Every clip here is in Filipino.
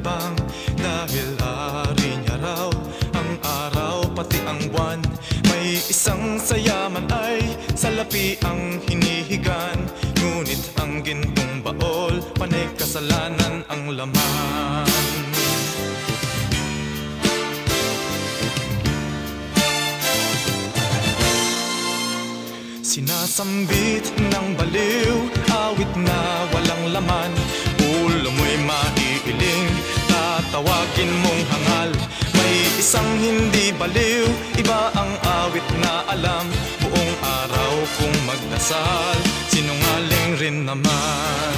nalulubang, dahil ari niya raw ang araw pati ang buwan. May isang sayaman ay salapi ang hinihigan, ngunit ang gintong baol panay kasalanan ang laman. Sinasambit ng baliw, awit na walang laman. Ulo mo'y maiiling, tatawagin mong hangal. May isang hindi baliw, iba ang awit na alam. Buong araw kung magdasal, sinungaling rin naman.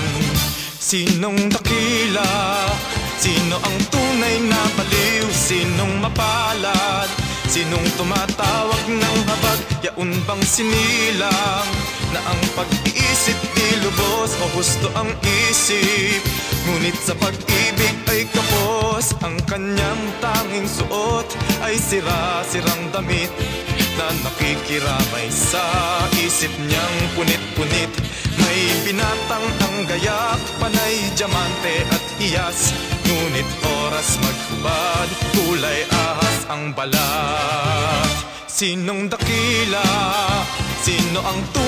Sinong dakila? Sino ang tunay na baliw? Sinong mapalad? Sinong tumatawag ng habag? Yaon bang sinilang na ang pag-iisip di lubos o husto ang isip? Ngunit sa pag-ibig ay kapos, ang kanyang tanging suot ay sira-sirang damit na nakikiramay sa isip niyang punit-punit. May binatang ang gayak, panay diamante at hiyas, ngunit oras maghubad, kulay ahas ang balat. Sinong dakila? Sino ang tunay